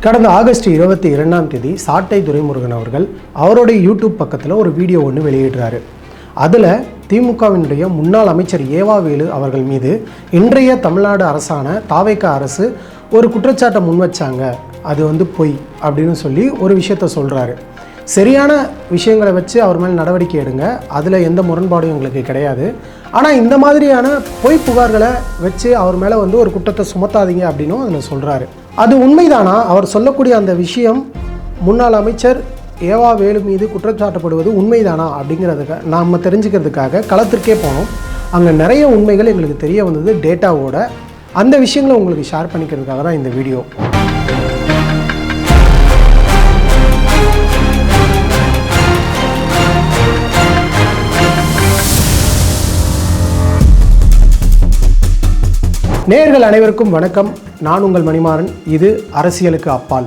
கடந்த ஆகஸ்ட் 22ஆம் தேதி சாட்டை துரைமுருகன் அவர்கள் அவருடைய யூடியூப் பக்கத்தில் ஒரு வீடியோ ஒன்று வெளியிடுறாரு. அதில் திமுகவினுடைய முன்னாள் அமைச்சர் ஏவாவேலு அவர்கள் மீது இன்றைய தமிழ்நாடு அரசான தாவேக அரசு ஒரு குற்றச்சாட்டை முன்வச்சாங்க, அது பொய் அப்படின்னு சொல்லி ஒரு விஷயத்த சொல்கிறாரு. சரியான விஷயங்களை வச்சு அவர் மேலே நடவடிக்கை எடுங்க, அதில் எந்த முரண்பாடும் எங்களுக்கு கிடையாது. ஆனால் இந்த மாதிரியான பொய் புகார்களை வச்சு அவர் மேலே ஒரு குற்றத்தை சுமத்தாதீங்க அப்படின்னும் அதில் சொல்கிறாரு. அது உண்மைதானா? அவர் சொல்லக்கூடிய அந்த விஷயம் முன்னாள் அமைச்சர் ஏவாவேலு மீது குற்றச்சாட்டப்படுவது உண்மைதானா அப்படிங்கிறதுக்கு நாம் தெரிஞ்சுக்கிறதுக்காக களத்திற்கே போனோம். அங்கே நிறைய உண்மைகள் எங்களுக்கு தெரிய வந்தது டேட்டாவோட. அந்த விஷயங்களை உங்களுக்கு ஷேர் பண்ணிக்கிறதுக்காக தான் இந்த வீடியோ. நேயர்கள் அனைவருக்கும் வணக்கம். நான் உங்கள் மணிமாறன். இது அரசியலுக்கு அப்பால்.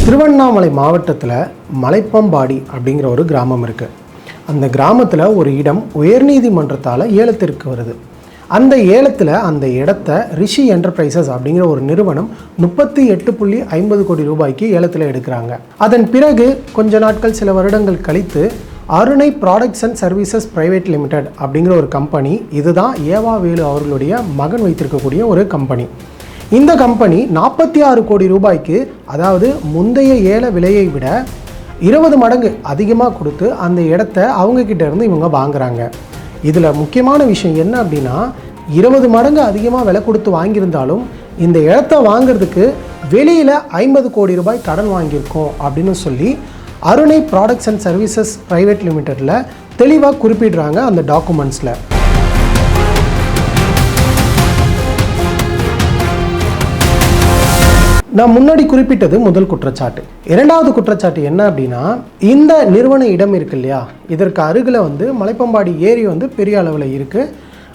திருவண்ணாமலை மாவட்டத்தில் மலைப்பம்பாடி அப்படிங்கிற ஒரு கிராமம் இருக்குது. அந்த கிராமத்தில் ஒரு இடம் உயர்நீதிமன்றத்தால் ஏலத்திற்கு வருது. அந்த ஏலத்தில் அந்த இடத்த ரிஷி என்டர்பிரைசஸ் அப்படிங்கிற ஒரு நிறுவனம் 38.50 கோடி ரூபாய்க்கு ஏலத்தில் எடுக்கிறாங்க. அதன் பிறகு கொஞ்ச நாட்கள், சில வருடங்கள் கழித்து அருணை products and services private limited அப்படிங்கிற ஒரு கம்பெனி, இதுதான் ஏவாவேலு அவர்களுடைய மகன் வைத்திருக்கக்கூடிய ஒரு கம்பெனி. இந்த கம்பெனி 46 கோடி ரூபாய்க்கு, அதாவது முந்தைய ஏல விலையை விட 20 மடங்கு அதிகமாக கொடுத்து அந்த இடத்த அவங்கக்கிட்ட இருந்து இவங்க வாங்குறாங்க. இதில் முக்கியமான விஷயம் என்ன அப்படின்னா, 20 மடங்கு அதிகமாக விலை கொடுத்து வாங்கியிருந்தாலும் இந்த இடத்த வாங்கிறதுக்கு வெளியில் 50 கோடி ரூபாய் கடன் வாங்கியிருக்கோம் அப்படின்னு சொல்லி அருணை ப்ராடக்ட்ஸ் அண்ட் சர்வீசஸ் பிரைவேட் லிமிடெடில் தெளிவாக குறிப்பிடுறாங்க அந்த டாக்குமெண்ட்ஸில். நான் முன்னாடி குறிப்பிட்டது முதல் குற்றச்சாட்டு. இரண்டாவது குற்றச்சாட்டு என்ன அப்படின்னா, இந்த நிறுவன இடம் இருக்கு இல்லையா, இதற்கு அருகில் மலைப்பம்பாடி ஏரி பெரிய அளவில் இருக்குது.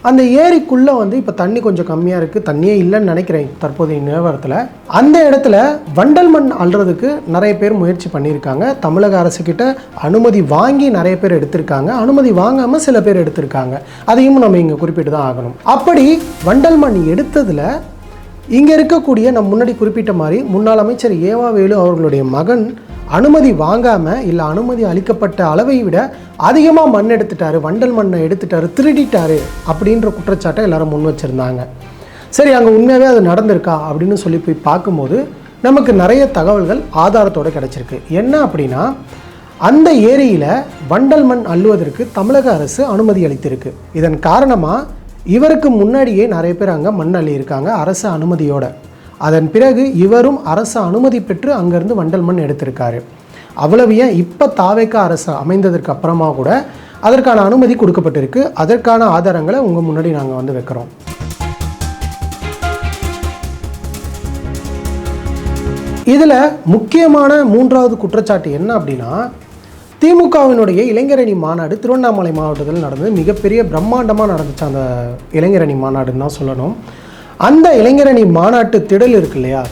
அந்த ஏரிக்குள்ளே இப்போ தண்ணி கொஞ்சம் கம்மியாக இருக்குது, தண்ணியே இல்லைன்னு நினைக்கிறேன் தற்போதைய நிலவரத்தில். அந்த இடத்துல வண்டல் மண் அள்ளுறதுக்கு நிறைய பேர் முயற்சி பண்ணியிருக்காங்க. தமிழக அரசுக்கிட்ட அனுமதி வாங்கி நிறைய பேர் எடுத்திருக்காங்க, அனுமதி வாங்காமல் சில பேர் எடுத்திருக்காங்க. அதையும் நம்ம இங்கே குறிப்பிட்டு தான் ஆகணும். அப்படி வண்டல் மண் எடுத்ததில் இங்கே இருக்கக்கூடிய நம்ம முன்னாடி குறிப்பிட்ட மாதிரி முன்னாள் அமைச்சர் ஏவாவேலு அவர்களுடைய மகன் அனுமதி வாங்காமல், இல்லை அனுமதி அளிக்கப்பட்ட அளவை விட அதிகமாக மண் எடுத்துட்டாரு, வண்டல் மண்ணை எடுத்துட்டாரு, திருடிட்டாரு அப்படின்ற குற்றச்சாட்டை எல்லாரும் முன் வச்சுருந்தாங்க. சரி, அங்கே உண்மையாகவே அது நடந்திருக்கா அப்படின்னு சொல்லி போய் பார்க்கும்போது நமக்கு நிறைய தகவல்கள் ஆதாரத்தோடு கிடச்சிருக்கு. என்ன அப்படின்னா, அந்த ஏரியில் வண்டல் மண் அள்ளுவதற்கு தமிழக அரசு அனுமதி அளித்திருக்கு. இதன் காரணமாக இவருக்கு முன்னாடியே நிறைய பேர் அங்கே மண் அள்ளியிருக்காங்க அரசு அனுமதியோட. அதன் பிறகு இவரும் அரசு அனுமதி பெற்று அங்கேருந்து வண்டல் மண் எடுத்திருக்காரு. அவ்வளவு ஏன், இப்போ தாவேக அரசு அமைந்ததற்கு அப்புறமா கூட அதற்கான அனுமதி கொடுக்கப்பட்டிருக்கு. அதற்கான ஆதாரங்களை உங்கள் முன்னாடி நாங்கள் வைக்கிறோம். இதில் முக்கியமான மூன்றாவது குற்றச்சாட்டு என்ன அப்படின்னா, திமுகவினுடைய இளைஞரணி மாநாடு திருவண்ணாமலை மாவட்டத்தில் நடந்தது. மிகப்பெரிய பிரம்மாண்டமாக நடந்துச்சு அந்த இளைஞரணி மாநாடுன்னு தான் சொல்லணும். அந்த இளைஞரணி மாநாட்டு திடல் இருக்கு இல்லையா,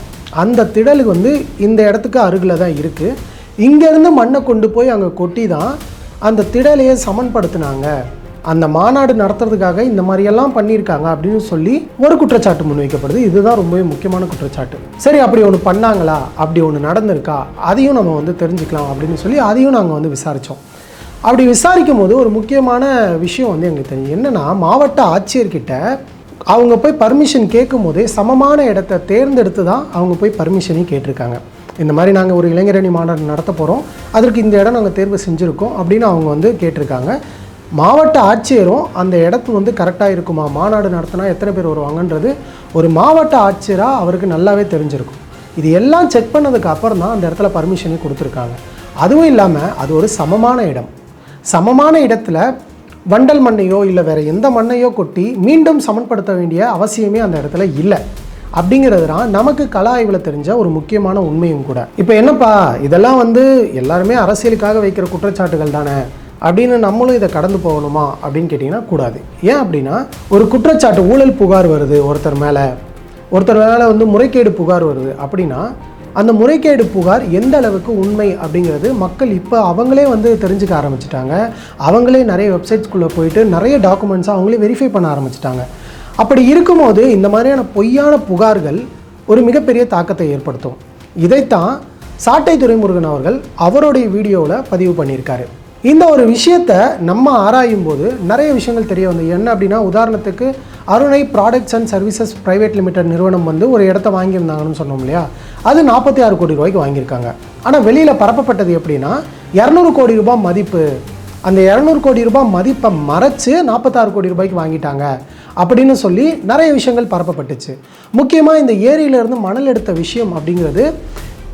அந்த திடல் இந்த இடத்துக்கு அருகில் தான் இருக்குது. இங்கேருந்து மண்ணை கொண்டு போய் அங்கே கொட்டி தான் அந்த திடலையே சமன்படுத்தினாங்க. அந்த மாநாடு நடத்துறதுக்காக இந்த மாதிரியெல்லாம் பண்ணியிருக்காங்க அப்படின்னு சொல்லி ஒரு குற்றச்சாட்டு முன்வைக்கப்படுது. இதுதான் ரொம்பவே முக்கியமான குற்றச்சாட்டு. சரி, அப்படி ஒன்று பண்ணாங்களா, அப்படி ஒன்று நடந்திருக்கா, அதையும் நம்ம தெரிஞ்சுக்கலாம் அப்படின்னு சொல்லி அதையும் நாங்கள் விசாரித்தோம். அப்படி விசாரிக்கும் போது ஒரு முக்கியமான விஷயம் எங்களுக்கு தெரியும். என்னென்னா, மாவட்ட ஆட்சியர்கிட்ட அவங்க போய் பர்மிஷன் கேட்கும் போதே சமமான இடத்த தேர்ந்தெடுத்து தான் அவங்க போய் பர்மிஷனையும் கேட்டிருக்காங்க. இந்த மாதிரி நாங்கள் ஒரு இளைஞரணி மாநாடு நடத்த போகிறோம், அதற்கு இந்த இடம் நாங்கள் தேர்வு செஞ்சுருக்கோம் அப்படின்னு அவங்க கேட்டிருக்காங்க. மாவட்ட ஆட்சியரும் அந்த இடத்து கரெக்டாக இருக்குமா, மாநாடு நடத்தினா எத்தனை பேர் வருவாங்கன்றது ஒரு மாவட்ட ஆட்சியராக அவருக்கு நல்லாவே தெரிஞ்சிருக்கும். இது எல்லாம் செக் பண்ணதுக்கு அப்புறம் தான் அந்த இடத்துல பர்மிஷனே கொடுத்துருக்காங்க. அதுவும் இல்லாமல் அது ஒரு சமமான இடம். சமமான இடத்துல வண்டல் மண்ணையோ இல்லை வேறு எந்த மண்ணையோ கொட்டி மீண்டும் சமன்படுத்த வேண்டிய அவசியமே அந்த இடத்துல இல்லை. அப்படிங்கிறது தான் நமக்கு கள ஆய்வில் தெரிஞ்ச ஒரு முக்கியமான உண்மையும் கூட. இப்போ என்னப்பா, இதெல்லாம் எல்லாருமே அரசியலுக்காக வைக்கிற குற்றச்சாட்டுகள் தானே அப்படின்னு நம்மளும் இதை கடந்து போகணுமா அப்படின்னு கேட்டிங்கன்னா கூடாது. ஏன் அப்படின்னா, ஒரு குற்றச்சாட்டு ஊழல் புகார் வருது, ஒருத்தர் மேலே முறைகேடு புகார் வருது அப்படின்னா அந்த முறைகேடு புகார் எந்த அளவுக்கு உண்மை அப்படிங்கிறது மக்கள் இப்போ அவங்களே வந்து தெரிஞ்சுக்க ஆரம்பிச்சிட்டாங்க. அவங்களே நிறைய வெப்சைட்ஸ்குள்ளே போயிட்டு நிறைய டாக்குமெண்ட்ஸை அவங்களே வெரிஃபை பண்ண ஆரம்பிச்சிட்டாங்க. அப்படி இருக்கும்போது இந்த மாதிரியான பொய்யான புகார்கள் ஒரு மிகப்பெரிய தாக்கத்தை ஏற்படுத்தும். இதைத்தான் சாட்டை துரைமுருகன் அவர்கள் அவருடைய வீடியோவில் பதிவு பண்ணியிருக்காரு. இந்த ஒரு விஷயத்தை நம்ம ஆராயும் போது நிறைய விஷயங்கள் தெரிய வந்தது. என்ன அப்படின்னா, உதாரணத்துக்கு அருணை products and services private limited நிறுவனம் வந்து ஒரு இடத்த வாங்கியிருந்தாங்கன்னு சொன்னோம் இல்லையா, அது 46 கோடி ரூபாய்க்கு வாங்கியிருக்காங்க. ஆனால் வெளியில் பரப்பப்பட்டது எப்படின்னா 200 கோடி ரூபாய் மதிப்பு, அந்த 200 கோடி ரூபாய் மதிப்பை மறைச்சு 46 கோடி ரூபாய்க்கு வாங்கிட்டாங்க அப்படின்னு சொல்லி நிறைய விஷயங்கள் பரப்பப்பட்டுச்சு. முக்கியமாக இந்த ஏரியிலிருந்து மணல் எடுத்த விஷயம் அப்படிங்கிறது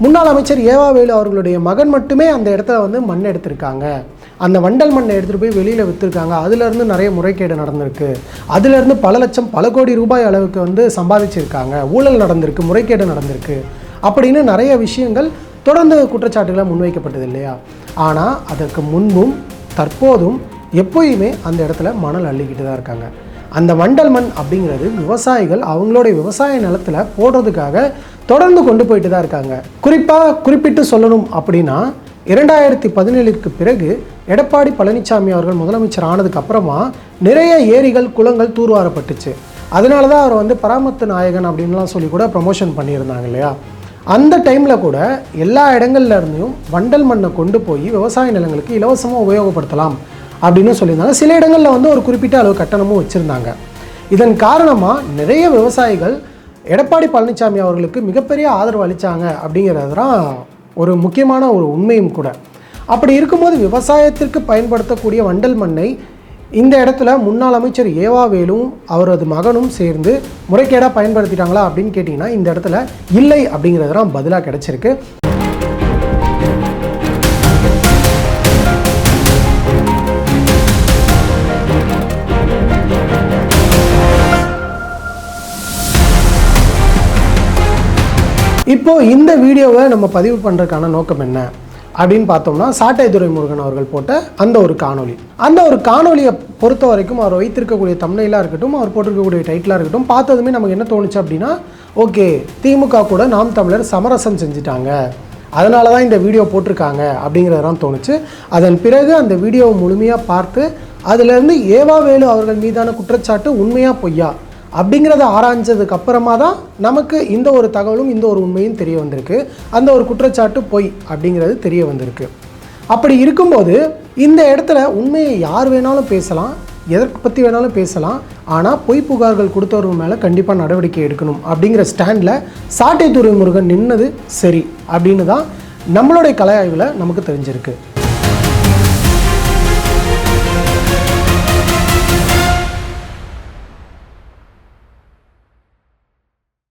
முன்னாள் அமைச்சர் ஏவா வேலு அவர்களுடைய மகன் மட்டுமே அந்த இடத்துல வந்து மண் எடுத்திருக்காங்க. அந்த வண்டல் மண்ணை எடுத்துகிட்டு போய் வெளியில் விற்றுருக்காங்க. அதுலேருந்து நிறைய முறைகேடு நடந்திருக்கு. அதுலேருந்து பல லட்சம் பல கோடி ரூபாய் அளவுக்கு வந்து சம்பாதிச்சிருக்காங்க. ஊழல் நடந்திருக்கு, முறைகேடு நடந்திருக்கு அப்படின்னு நிறைய விஷயங்கள் தொடர்ந்து குற்றச்சாட்டுகளை முன்வைக்கப்பட்டது இல்லையா. ஆனால் அதற்கு முன்பும் தற்போதும் எப்போயுமே அந்த இடத்துல மணல் அள்ளிக்கிட்டு தான் இருக்காங்க. அந்த வண்டல் மண் அப்படிங்கிறது விவசாயிகள் அவங்களுடைய விவசாய நிலத்தில் போடுறதுக்காக தொடர்ந்து கொண்டு போயிட்டு தான் இருக்காங்க. குறிப்பிட்டு சொல்லணும் அப்படின்னா 2017க்கு பிறகு எடப்பாடி பழனிசாமி அவர்கள் முதலமைச்சர் ஆனதுக்கு அப்புறமா நிறைய ஏரிகள் குளங்கள் தூர்வாரப்பட்டுச்சு. அதனால தான் அவர் வந்து பராமத்து நாயகன் அப்படின்லாம் சொல்லி கூட ப்ரமோஷன் பண்ணியிருந்தாங்க இல்லையா. அந்த டைமில் கூட எல்லா இடங்கள்ல இருந்தும் வண்டல் மண்ணை கொண்டு போய் விவசாய நிலங்களுக்கு இலவசமாக உபயோகப்படுத்தலாம் அப்படின்னு சொல்லியிருந்தாங்க. சில இடங்களில் வந்து ஒரு குறிப்பிட்ட அளவு கட்டணமும் வச்சுருந்தாங்க. இதன் காரணமாக நிறைய விவசாயிகள் எடப்பாடி பழனிசாமி அவர்களுக்கு மிகப்பெரிய ஆதரவு அளித்தாங்க அப்படிங்கிறது தான் ஒரு முக்கியமான ஒரு உண்மையும் கூட. அப்படி இருக்கும்போது விவசாயத்திற்கு பயன்படுத்தக்கூடிய வண்டல் மண்ணை இந்த இடத்துல முன்னாள் அமைச்சர் ஏவா வேலும் அவரது மகனும் சேர்ந்து முறைகேடாக பயன்படுத்திட்டாங்களா அப்படின்னு கேட்டிங்கன்னா இந்த இடத்துல இல்லை அப்படிங்கிறது தான் பதிலாக கிடச்சிருக்கு. இப்போது இந்த வீடியோவை நம்ம பதிவு பண்ணுறதுக்கான நோக்கம் என்ன அப்படின்னு பார்த்தோம்னா, சாட்டை துரைமுருகன் அவர்கள் போட்ட அந்த ஒரு காணொலியை பொறுத்த வரைக்கும் அவர் வைத்திருக்கக்கூடிய தம்ப்நெயிலாக இருக்கட்டும், அவர் போட்டிருக்கக்கூடிய டைட்டிலாக இருக்கட்டும், பார்த்ததுமே நமக்கு என்ன தோணுச்சு அப்படின்னா, ஓகே, திமுக கூட நாம் தமிழர் சமரசம் செஞ்சுட்டாங்க, அதனால தான் இந்த வீடியோ போட்டிருக்காங்க அப்படிங்கிறதான் தோணுச்சு. அதன் பிறகு அந்த வீடியோவை முழுமையாக பார்த்து அதிலேருந்து ஏவா வேலு அவர்கள் மீதான குற்றச்சாட்டு உண்மையாக பொய்யா அப்படிங்கிறத ஆராய்ஞ்சதுக்கு அப்புறமா தான் நமக்கு இந்த ஒரு தகவலும் இந்த ஒரு உண்மையும் தெரிய வந்திருக்கு. அந்த ஒரு குற்றச்சாட்டு பொய் அப்படிங்கிறது தெரிய வந்திருக்கு. அப்படி இருக்கும்போது இந்த இடத்துல உண்மையை யார் வேணாலும் பேசலாம், எதற்கு பற்றி வேணாலும் பேசலாம், ஆனால் பொய் புகார்கள் கொடுத்தவர்கள் மேலே கண்டிப்பாக நடவடிக்கை எடுக்கணும் அப்படிங்கிற ஸ்டாண்டில் சாட்டை துரைமுருகன் நின்னது சரி அப்படின்னு தான் நம்மளுடைய கலை ஆய்வில் நமக்கு தெரிஞ்சிருக்கு.